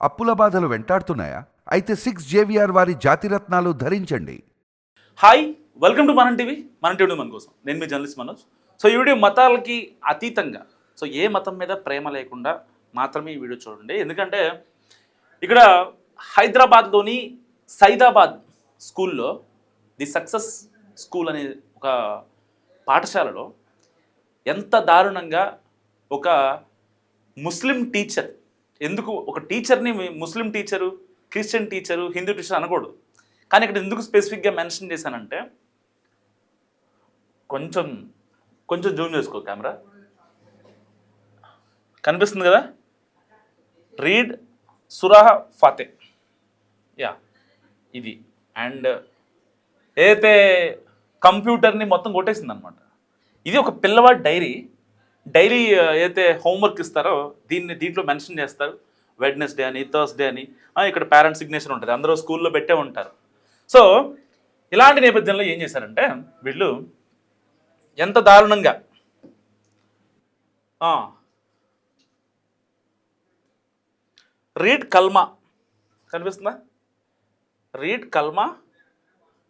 అప్పుల బాధలు వెంటాడుతున్నాయా? అయితే 6 JVR వారి జాతిరత్నాలు ధరించండి. హాయ్, వెల్కమ్ టు మనం టీవీ. మన టీవీ మన కోసం నేను మీ జర్నలిస్ట్ మనోజ్. సో ఈ వీడియో మతాలకి అతీతంగా, సో ఏ మతం మీద ప్రేమ లేకుండా మాత్రమే ఈ వీడియో చూడండి. ఎందుకంటే ఇక్కడ హైదరాబాద్లోని సైదాబాద్ స్కూల్లో ది సక్సెస్ స్కూల్ అనే ఒక పాఠశాలలో ఎంత దారుణంగా ఒక ముస్లిం టీచర్, ఎందుకు ఒక టీచర్ని ముస్లిం teacher, Christian teacher, Hindu teacher అనకూడదు, కానీ ఇక్కడ ఎందుకు స్పెసిఫిక్గా మెన్షన్ చేశానంటే, కొంచెం జూమ్ చేసుకో కెమెరా, కనిపిస్తుంది కదా, రీడ్ సురాహ ఫాతే, యా ఇది. అండ్ ఏదైతే కంప్యూటర్ని మొత్తం కొట్టేసింది అనమాట. ఇది ఒక పిల్లవాడి డైరీ ఏదైతే హోంవర్క్ ఇస్తారో దీంట్లో మెన్షన్ చేస్తారు. వెడ్నెస్డే అని, థర్స్డే అని, ఇక్కడ పేరెంట్స్ సిగ్నేచర్ ఉంటుంది, అందరూ స్కూల్లో పెట్టే ఉంటారు. సో ఇలాంటి నేపథ్యంలో ఏం చేశారంటే వీళ్ళు ఎంత దారుణంగా రీడ్ కల్మా కనిపిస్తుందా, రీడ్ కల్మా,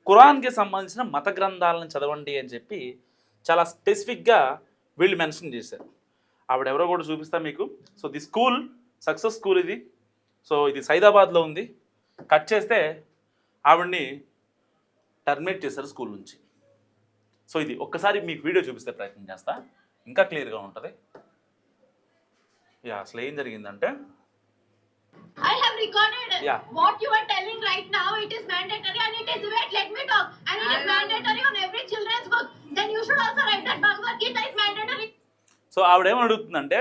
ఖురాన్కి సంబంధించిన మత గ్రంథాలను చదవండి అని చెప్పి చాలా స్పెసిఫిక్గా వీళ్ళు మెన్షన్ చేశారు. ఆవిడెవరో కూడా చూపిస్తా మీకు. So the school success school ఇది. సో ఇది సైదాబాద్లో ఉంది. కట్ చేస్తే ఆవిడ్ని టర్మినేట్ చేశారు స్కూల్ నుంచి. సో ఇది ఒక్కసారి మీకు వీడియో చూపిస్తే ప్రయత్నం చేస్తా, ఇంకా క్లియర్గా ఉంటుంది. యా, అసలు ఏం జరిగిందంటే, I have recorded Yeah. what you are telling right now. It is mandatory and it is, wait, let me talk. And it is mandatory on every children's book. Then you should also write that Bhagavad Gita is mandatory. So ఆవిడేమని అడుగుతుందంటే,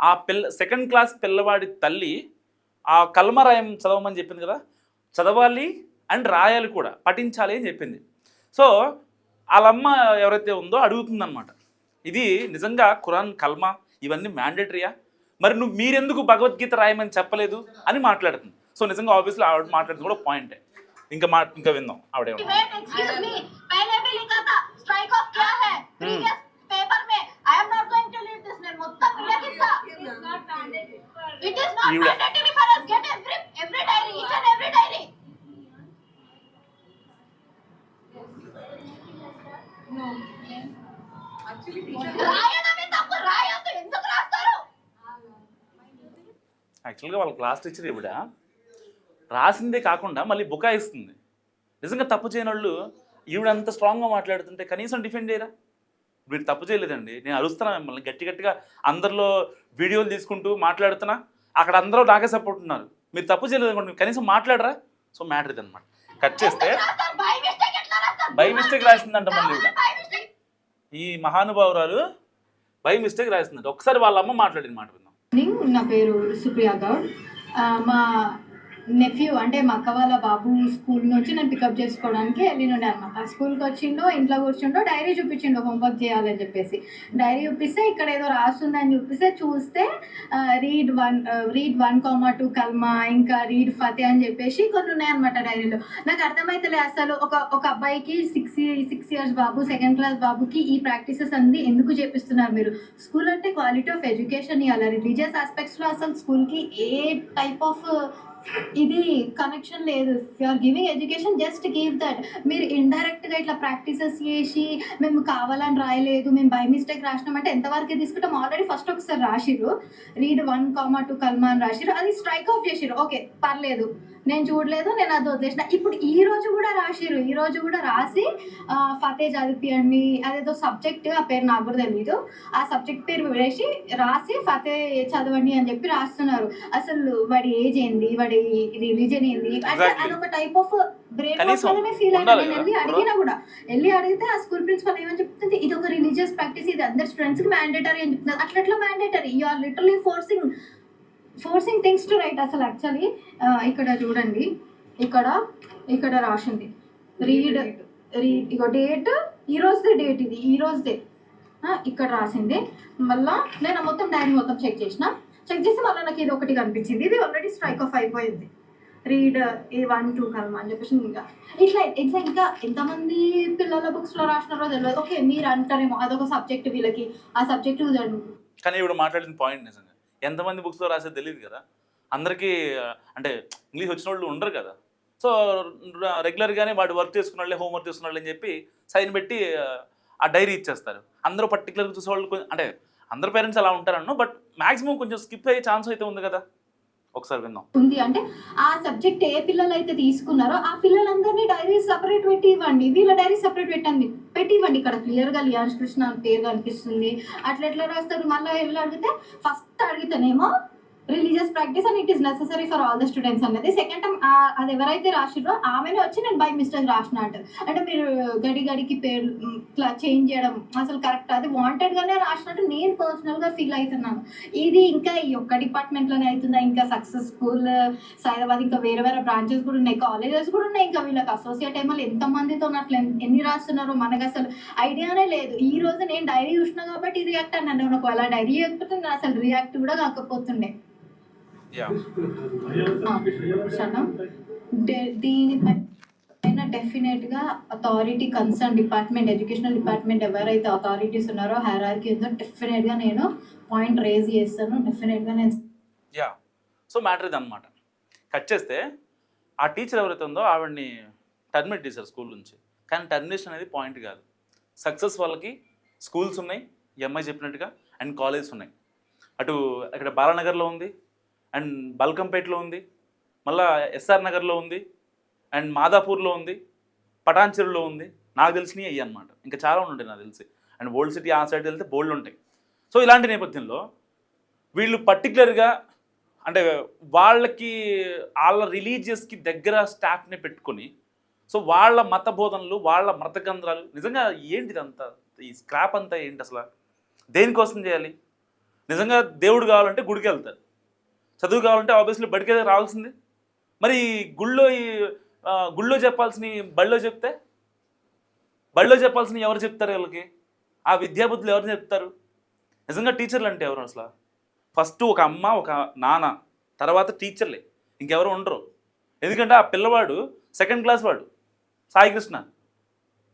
ఆ second class పిల్లవాడి తల్లి ఆ కల్మరాయం చదవమని చెప్పింది కదా, చదవాలి అండ్ రాయాలి కూడా, పఠించాలి అని చెప్పింది. సో వాళ్ళమ్మ ఎవరైతే ఉందో అడుగుతుందన్నమాట, ఇది నిజంగా ఖురాన్ కల్మా ఇవన్నీ మ్యాండేటరీయా, మరి మీరెందుకు భగవద్గీత రాయమని చెప్పలేదు అని మాట్లాడుతుంది. సో నిజంగా ఆబ్వియస్లీ ఆవిడ మాట్లాడుతుంది కూడా పాయింటే. ఇంకా విందాం ఆవిడే. Wait, excuse me. पहले भी लिखा था strike off क्या है previous paper में. I am not going to leave this name. మొత్తం ఇలా కిస్సా. It is not mandatory for us. Get every diary, each and every diary. No. Actually teacher రాయడమే తప్పు, రాయొద్దు, ఎందుకు రాస్తారు? యాక్చువల్గా వాళ్ళ క్లాస్ టీచర్ ఈవిడ రాసిందే కాకుండా మళ్ళీ బుకాయిస్తుంది. నిజంగా తప్పు చేయని వాళ్ళు ఈవిడ అంత స్ట్రాంగ్గా మాట్లాడుతుంటే కనీసం డిఫెండ్ చేయరా? వీడు తప్పు చేయలేదండి, నేను అరుస్తున్నా మిమ్మల్ని గట్టిగా అందరిలో వీడియోలు తీసుకుంటూ మాట్లాడుతున్నా, అక్కడ అందరూ నాకే సపోర్ట్ ఉన్నారు, మీరు తప్పు చేయలేదు అనుకోండి, కనీసం మాట్లాడరా? సో మ్యాటర్ ఇది అనమాట. కట్ చేస్తే బై మిస్టేక్ రాసిందంట మళ్ళీ ఈవిడ. ఈ మహానుభావురాలు బై మిస్టేక్ రాసిందంట. ఒకసారి వాళ్ళ అమ్మ మాట్లాడిన మాట విన్నాం. నా పేరు సుప్రియా గౌడ్. మా నెఫ్యూ అంటే మా అక్క వాళ్ళ బాబు స్కూల్ నుంచి నేను పికప్ చేసుకోవడానికి వెళ్ళినుండే అనమాట. స్కూల్కి వచ్చిండో, ఇంట్లో కూర్చుండో, డైరీ చూపించిండో హోంవర్క్ చేయాలని చెప్పేసి. డైరీ చూపిస్తే ఇక్కడ ఏదో రాస్తుందని చూస్తే రీడ్ 1,2 కల్మా, ఇంకా రీడ్ ఫతే అని చెప్పేసి కొన్ని ఉన్నాయన్నమాట డైరీలో. నాకు అర్థమైతలే అసలు ఒక అబ్బాయికి 6 years బాబు, సెకండ్ క్లాస్ బాబుకి ఈ ప్రాక్టీసెస్ అన్ని ఎందుకు చేపిస్తున్నారు మీరు? స్కూల్ అంటే క్వాలిటీ ఆఫ్ ఎడ్యుకేషన్ ఇవ్వాలి. రిలీజియస్ ఆస్పెక్ట్స్లో అసలు స్కూల్కి ఏ టైప్ ఆఫ్ ఇది కనెక్షన్ లేదు. You are giving education, just give that. మీరు ఇండైరెక్ట్గా ఇట్లా ప్రాక్టీసెస్ చేసి మేము కావాలని రాయలేదు, మేము బై మిస్టేక్ రాసినామంటే ఎంతవరకు తీసుకుంటాం? ఆల్రెడీ ఫస్ట్ ఒకసారి రాసిర్రు, రీడ్ 1,2 కల్మా అని రాసిర్రు, అది స్ట్రైక్ ఆఫ్ చేసిర్రు. ఓకే, పర్లేదు, నేను చూడలేదు, నేను అది వదిలేసిన. ఇప్పుడు ఈ రోజు కూడా రాసి ఫతే చదివియండి, అదేదో సబ్జెక్ట్, ఆ పేరు నాకు కూడా తెలీదు, ఆ సబ్జెక్ట్ పేరు వేసి రాసి ఫతే చదవండి అని చెప్పి రాస్తున్నారు. అసలు వాడి ఏజ్ ఏంది, వాడి రిలీజన్ ఏంది అంటే అదొక టైప్ ఆఫ్ బ్రెయిన్ వాష్ లాగానే ఫీల్ అయ్యాను. నేను వెళ్ళి అడిగితే ఆ స్కూల్ ప్రిన్సిపల్ ఏమని చెప్తుంది, ఇది ఒక రిలీజియస్ ప్రాక్టీస్, ఇది అందరు స్టూడెంట్స్ కి మ్యాండేటరీ అని చెప్తున్నారు. అట్లా mandatory? You are literally forcing things to write. అసలు యాక్చువల్లీ ఇక్కడ చూడండి, ఇక్కడ రాసింది రీడ్ ఇగో డేట్, ఈ రోజుదే డేట్, ఇది ఈ రోజుదే ఇక్కడ రాసింది. మళ్ళీ నేను మొత్తం డైరీ మొత్తం చెక్ చేసి మళ్ళీ నాకు ఇది ఒకటి కనిపించింది, ఇది ఆల్రెడీ స్ట్రైక్ ఆఫ్ అయిపోయింది. రీడ్ 1-2 కల్మా అని చెప్పేసి ఇంకా ఎంతమంది పిల్లల బుక్స్లో రాసినారో తెలియదు. ఓకే, మీరు అంటారేమో అదొక సబ్జెక్ట్, వీళ్ళకి ఆ సబ్జెక్ట్ కానీ ఇప్పుడు మాట్లాడిన పాయింట్ నిజంగా ఎంతమంది బుక్స్లో రాసేది తెలియదు కదా. అందరికీ అంటే ఇంగ్లీష్ వచ్చిన వాళ్ళు ఉండరు కదా. సో రెగ్యులర్గానే వాడు వర్క్ చేసుకున్న వాళ్ళే హోంవర్క్ చేసుకున్న వాళ్ళు అని చెప్పి సైన్ పెట్టి ఆ డైరీ ఇచ్చేస్తారు. అందరూ పర్టికులర్గా చూసేవాళ్ళు అంటే అందరు పేరెంట్స్ అలా ఉంటారన్ను, బట్ మాక్సిమం కొంచెం స్కిప్ అయ్యే ఛాన్స్ అయితే ఉంది కదా. ఒకసారి విందాం. ఉంది అంటే ఆ సబ్జెక్ట్ ఏ పిల్లలు అయితే తీసుకున్నారో ఆ పిల్లలందరినీ డైరీ సపరేట్ పెట్టి ఇవ్వండి, వీళ్ళ డైరీ సపరేట్ పెట్టి ఇవ్వండి. ఇక్కడ క్లియర్గా లియాన్స్ కృష్ణ అని పేరు కనిపిస్తుంది. అట్లా ఎట్లా రాస్తారు? మళ్ళీ వెళ్ళి అడిగితే ఫస్ట్ అడిగితేనేమో religious practice and it is necessary for all the students అన్నది. సెకండ్ టైం అది ఎవరైతే రాసిరో ఆమెనే వచ్చి నేను బై మిస్టేక్ రాసినట్టు. అంటే మీరు గడికి పేరు ఇట్లా చేంజ్ చేయడం అసలు కరెక్ట్, అది వాంటెడ్గానే రాసినట్టు నేను పర్సనల్గా ఫీల్ అవుతున్నాను. ఇది ఇంకా ఈ ఒక్క డిపార్ట్మెంట్లోనే అవుతుందా? ఇంకా సక్సెస్ స్కూల్ సైదాబాద్ ఇంకా వేరే వేరే బ్రాంచెస్ కూడా ఉన్నాయి, కాలేజెస్ కూడా ఉన్నాయి. ఇంకా వీళ్ళకి అసోసియేట్ ఏమో ఎంతమందితో అట్లా ఎన్ని రాస్తున్నారో మనకు అసలు ఐడియానే లేదు. ఈ రోజు నేను డైరీ చూసినా కాబట్టి రియాక్ట్ అన్నాను. నేను ఒకవేళ డైరీ చేయకపోతే నేను అసలు రియాక్ట్ కూడా కాకపోతుండే. దీనిపైన డెఫినెట్గా authority concern department, educational department ఎవరైతే అథారిటీస్ ఉన్నారో హైరార్కీ ఉందో డెఫినెట్గా నేను పాయింట్ రేజ్ చేస్తాను. డెఫినెట్గా నేను సో మ్యాటర్ ఇది అనమాట. కట్ చేస్తే ఆ టీచర్ ఎవరైతే ఉందో ఆవిడని టర్మినేట్ చేశారు స్కూల్ నుంచి. కానీ టర్మినేషన్ అనేది పాయింట్ కాదు. సక్సెస్ వాళ్ళకి స్కూల్స్ ఉన్నాయి, ఈ అమ్మాయి చెప్పినట్టుగా, అండ్ కాలేజెస్ ఉన్నాయి. అటు ఇక్కడ బాలానగర్లో ఉంది, అండ్ బల్కంపేటలో ఉంది, మళ్ళీ ఎస్ఆర్ నగర్లో ఉంది, అండ్ మాదాపూర్లో ఉంది, పటాన్చెరులో ఉంది. నాకు తెలిసినవి అయ్యి అనమాట. ఇంకా చాలా ఉంటాయి నాకు తెలిసి. అండ్ ఓల్డ్ సిటీ ఆ సైడ్ వెళ్తే బోల్డ్ ఉంటాయి. సో ఇలాంటి నేపథ్యంలో వీళ్ళు పర్టికులర్గా అంటే వాళ్ళకి వాళ్ళ రిలీజియస్కి దగ్గర స్టాఫ్ని పెట్టుకొని సో వాళ్ళ మత బోధనలు, వాళ్ళ మత గ్రంథాలు నిజంగా ఏంటిదంతా, ఈ స్క్రాప్ అంతా ఏంటి అసలు? దేనికోసం చేయాలి? నిజంగా దేవుడు కావాలంటే గుడికి వెళ్తారు, చదువు కావాలంటే ఆబ్వియస్లీ బడికే రావాల్సింది. మరి గుళ్ళో చెప్పాల్సిన బడిలో చెప్తే బడిలో చెప్పాల్సిన ఎవరు చెప్తారు వీళ్ళకి? ఆ విద్యాబుద్ధులు ఎవరు చెప్తారు? నిజంగా టీచర్లు అంటే ఎవరు అసలు? ఫస్ట్ ఒక అమ్మ, ఒక నాన్న, తర్వాత టీచర్లే, ఇంకెవరు ఉండరు. ఎందుకంటే ఆ పిల్లవాడు సెకండ్ క్లాస్ వాడు, సాయికృష్ణ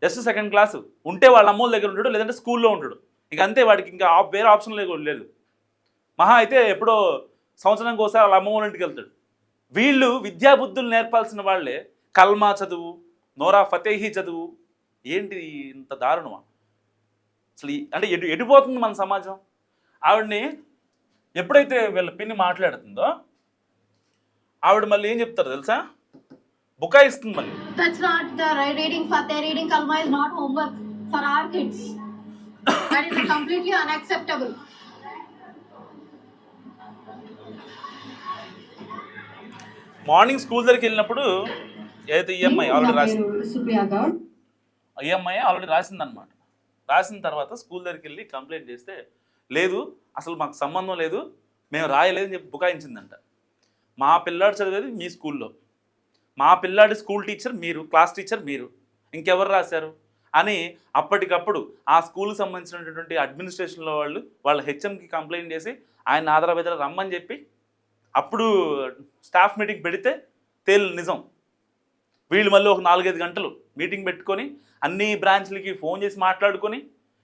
జస్ట్ సెకండ్ క్లాసు ఉంటే వాళ్ళ అమ్మోళ్ళ దగ్గర ఉంటాడు, లేదంటే స్కూల్లో ఉంటాడు. ఇంక అంతే, వాడికి ఇంకా వేరే ఆప్షన్ లేదు. మహా అయితే ఎప్పుడో సంవత్సరానికి ఒకసారి వాళ్ళ అమ్మ వాళ్ళ ఇంటికి వెళ్తాడు. వీళ్ళు విద్యాబుద్ధులు నేర్పాల్సిన వాళ్ళే కల్మా చదువు, నోరా ఫతేహీ చదువు. ఏంటి ఇంత దారుణమా అసలు? అంటే ఎడిపోతుంది మన సమాజం. ఆవిడని ఎప్పుడైతే వీళ్ళ పిన్ని మాట్లాడుతుందో ఆవిడ మళ్ళీ ఏం చెప్తారు తెలుసా? బుకాయిస్తుంది మళ్ళీ. That's not the reading Fateh, reading Kalma is not homework for our kids. That is completely unacceptable. Morning school దగ్గరికి వెళ్ళినప్పుడు ఏదైతే ఈఎంఐ ఆల్రెడీ రాసిందనమాట. రాసిన తర్వాత స్కూల్ దగ్గరికి వెళ్ళి కంప్లైంట్ చేస్తే లేదు అసలు మాకు సంబంధం లేదు, మేము రాయలేదని చెప్పి బుకాయించిందంట. మా పిల్లాడు చదివేది మీ స్కూల్లో, మా పిల్లాడి స్కూల్ టీచర్ మీరు, క్లాస్ టీచర్ మీరు, ఇంకెవరు రాశారు అని అప్పటికప్పుడు ఆ స్కూల్కి సంబంధించినటువంటి అడ్మినిస్ట్రేషన్లో వాళ్ళ హెచ్ఎంకి కంప్లైంట్ చేసి ఆయన ఆధారబెదర రమ్మని చెప్పి అప్పుడు స్టాఫ్ మీటింగ్ పెడితే నిజం. వీళ్ళు మళ్ళీ ఒక 4-5 గంటలు మీటింగ్ పెట్టుకొని అన్ని బ్రాంచ్లకి ఫోన్ చేసి మాట్లాడుకొని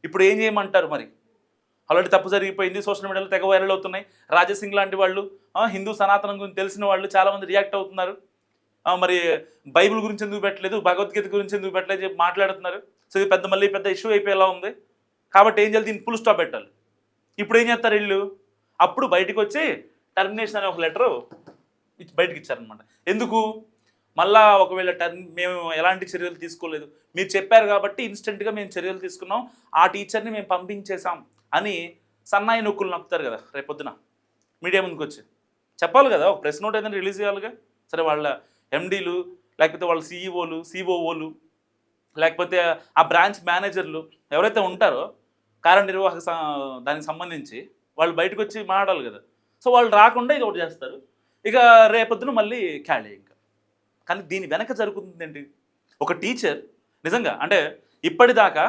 ఇప్పుడు ఏం చేయమంటారు మరి? ఆల్రెడీ తప్పు జరిగిపోయింది, సోషల్ మీడియాలో తెగ వైరల్ అవుతున్నాయి. రాజసింగ్ లాంటి వాళ్ళు, హిందూ సనాతనం గురించి తెలిసిన వాళ్ళు చాలామంది రియాక్ట్ అవుతున్నారు. మరి బైబిల్ గురించి ఎందుకు పెట్టలేదు, భగవద్గీత గురించి ఎందుకు పెట్టలేదు చెప్పి మాట్లాడుతున్నారు. సో ఇది మళ్ళీ పెద్ద ఇష్యూ అయిపోయేలా ఉంది. కాబట్టి ఏం చేయాలి, దీన్ని ఫుల్ స్టాప్ పెట్టాలి. ఇప్పుడు ఏం చేస్తారు వీళ్ళు? అప్పుడు బయటకు వచ్చి టర్మినేషన్ అనే ఒక లెటరు బయటకు ఇచ్చారనమాట. ఎందుకు? మళ్ళా ఒకవేళ మేము ఎలాంటి చర్యలు తీసుకోలేదు, మీరు చెప్పారు కాబట్టి ఇన్స్టెంట్గా మేము చర్యలు తీసుకున్నాం, ఆ టీచర్ని మేము పంపించేసాం అని సన్నాయి నొక్కులు నొక్కుతారు కదా రేపొద్దున మీడియా ముందుకు వచ్చి చెప్పాలి కదా. ఒక ప్రెస్ నోట్ ఏదైనా రిలీజ్ చేయాలిగా. సరే వాళ్ళ ఎండీలు, లేకపోతే వాళ్ళ సిఈఓలు, సిఓఓలు, లేకపోతే ఆ బ్రాంచ్ మేనేజర్లు ఎవరైతే ఉంటారో కార్యనిర్వాహక దానికి సంబంధించి వాళ్ళు బయటకు వచ్చి మాట్లాడాలి కదా. సో వాళ్ళు రాకుండా ఇది ఒకటి చేస్తారు. ఇక రేపొద్దున మళ్ళీ ఖాళీ ఇంకా. కానీ దీని వెనక జరుగుతుంది ఏంటి? ఒక టీచర్ నిజంగా అంటే ఇప్పటిదాకా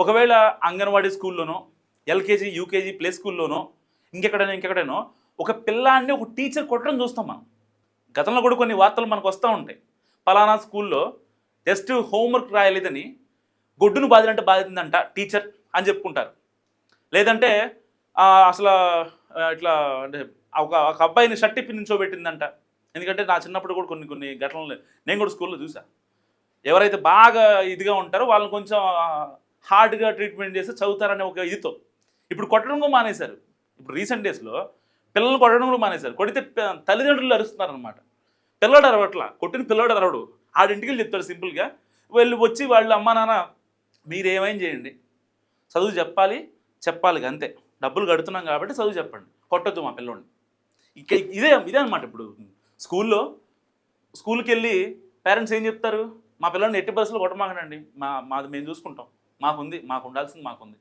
ఒకవేళ అంగన్వాడీ స్కూల్లోనో, ఎల్కేజీ, యూకేజీ, ప్లే స్కూల్లోనో, ఇంకెక్కడైనా ఒక పిల్లాన్ని ఒక టీచర్ కొట్టడం చూస్తాం మనం. గతంలో కూడా కొన్ని వార్తలు మనకు వస్తూ ఉంటాయి. పలానా స్కూల్లో జస్ట్ హోంవర్క్ రాయలేదని గొడ్డును బాధిందంట టీచర్ అని చెప్పుకుంటారు. లేదంటే అసలు ఇట్లా అంటే ఒక అబ్బాయిని షర్ట్ ఇప్పి నించోబెట్టిందంట. ఎందుకంటే నా చిన్నప్పుడు కూడా కొన్ని ఘటనలు నేను కూడా స్కూల్లో చూసా. ఎవరైతే బాగా ఇదిగా ఉంటారో వాళ్ళని కొంచెం హార్డ్గా ట్రీట్మెంట్ చేసి చదువుతారనే ఒక ఇదితో ఇప్పుడు కొట్టడం కూడా మానేశారు. ఇప్పుడు రీసెంట్ డేస్లో పిల్లలు కొట్టడం కూడా మానేశారు. కొడితే తల్లిదండ్రులు అరుస్తున్నారనమాట. పిల్లడు అరవట్లా, కొట్టిన పిల్లడు అరవడు, ఆడింటికి వెళ్ళి చెప్తాడు సింపుల్గా. వెళ్ళి వచ్చి వాళ్ళు అమ్మా నాన్న మీరేమైనా చేయండి, చదువు చెప్పాలి అంతే, డబ్బులు కడుతున్నాం కాబట్టి చదువు చెప్పండి, కొట్టొద్దు మా పిల్లోడిని. ఇదే అనమాట. ఇప్పుడు స్కూల్కి వెళ్ళి పేరెంట్స్ ఏం చెప్తారు, మా పిల్లల్ని ఎట్టి బస్సులో కొట్టమాకండి, మాది మేము చూసుకుంటాం, మాకు ఉండాల్సింది మాకుంది,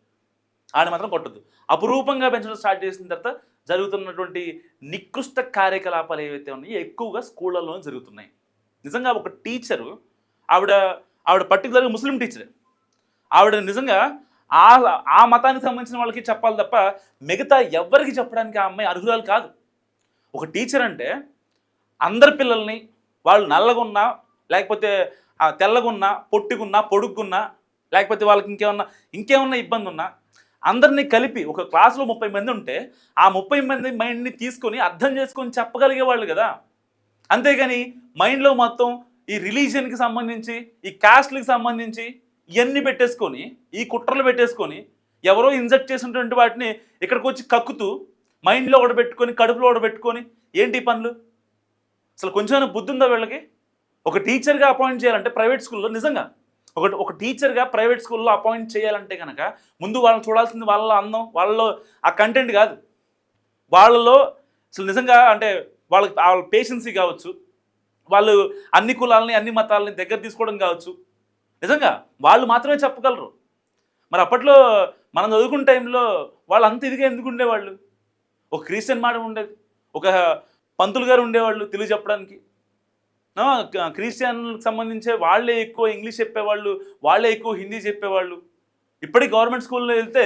ఆడిని మాత్రం కొట్టద్దు. అపురూపంగా పెంచడం స్టార్ట్ చేసిన తర్వాత జరుగుతున్నటువంటి నికృష్ట కార్యకలాపాలు ఏవైతే ఉన్నాయో ఎక్కువగా స్కూళ్ళలోనే జరుగుతున్నాయి. నిజంగా ఒక టీచరు, ఆవిడ పర్టికులర్గా ముస్లిం టీచరే, ఆవిడ నిజంగా ఆ మతానికి సంబంధించిన వాళ్ళకి చెప్పాలి తప్ప మిగతా ఎవ్వరికి చెప్పడానికి ఆ అమ్మాయి అర్హురాలు కాదు. ఒక టీచర్ అంటే అందరి పిల్లల్ని, వాళ్ళు నల్లగున్నా లేకపోతే తెల్లగున్నా పొట్టిగున్నా పొడుగున్నా లేకపోతే వాళ్ళకి ఇంకేమన్నా ఇబ్బంది ఉన్నా అందరినీ కలిపి ఒక క్లాసులో 30 మంది ఉంటే ఆ 30 మంది మైండ్ని తీసుకొని అర్థం చేసుకొని చెప్పగలిగేవాళ్ళు కదా. అంతేగాని మైండ్లో మొత్తం ఈ రిలీజియన్కి సంబంధించి ఈ కాస్ట్లకి సంబంధించి ఇవన్నీ పెట్టేసుకొని ఈ కుట్రలు పెట్టేసుకొని ఎవరో ఇన్జెక్ట్ చేసినటువంటి వాటిని ఇక్కడికి వచ్చి కక్కుతూ మైండ్లో ఒకటి పెట్టుకొని కడుపులో ఒకటి పెట్టుకొని ఏంటి పనులు? అసలు కొంచెం బుద్ధి ఉందా వీళ్ళకి? ఒక టీచర్గా అపాయింట్ చేయాలంటే ప్రైవేట్ స్కూల్లో నిజంగా ఒక టీచర్గా ప్రైవేట్ స్కూల్లో అపాయింట్ చేయాలంటే కనుక ముందు వాళ్ళని చూడాల్సింది వాళ్ళ అందం, వాళ్ళలో ఆ కంటెంట్ కాదు, వాళ్ళలో అసలు నిజంగా అంటే వాళ్ళ పేషెన్సీ కావచ్చు, వాళ్ళు అన్ని కులాలని అన్ని మతాలని దగ్గర తీసుకోవడం కావచ్చు, నిజంగా వాళ్ళు మాత్రమే చెప్పగలరు. మరి అప్పట్లో మనం చదువుకున్న టైంలో వాళ్ళు అంత ఇదిగా ఎందుకు ఉండేవాళ్ళు? ఒక క్రిస్టియన్ మేడం ఉండేది, ఒక పంతులు గారు ఉండేవాళ్ళు తెలుగు చెప్పడానికి. క్రిస్టియన్కి సంబంధించే వాళ్ళే ఎక్కువ ఇంగ్లీష్ చెప్పేవాళ్ళు, వాళ్ళే ఎక్కువ హిందీ చెప్పేవాళ్ళు. ఇప్పటికీ గవర్నమెంట్ స్కూల్లో వెళ్తే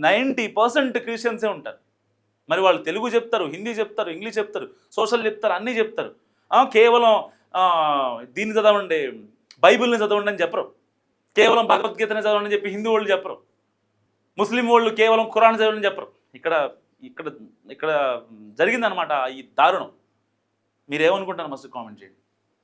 90% క్రిస్టియన్సే ఉంటారు. మరి వాళ్ళు తెలుగు చెప్తారు, హిందీ చెప్తారు, ఇంగ్లీష్ చెప్తారు, సోషల్ చెప్తారు, అన్నీ చెప్తారు. కేవలం దీన్ని చదవండి, బైబిల్ని చదవండి అని చెప్పరు, కేవలం భగవద్గీతని చదవండి అని చెప్పి హిందూ వాళ్ళు చెప్పరు, ముస్లిం వాళ్ళు కేవలం ఖురాన్ చదవండి చెప్పరు. ఇక్కడ జరిగిందనమాట ఈ దారుణం. మీరేమనుకుంటారు మస్తు కామెంట్ చేయండి.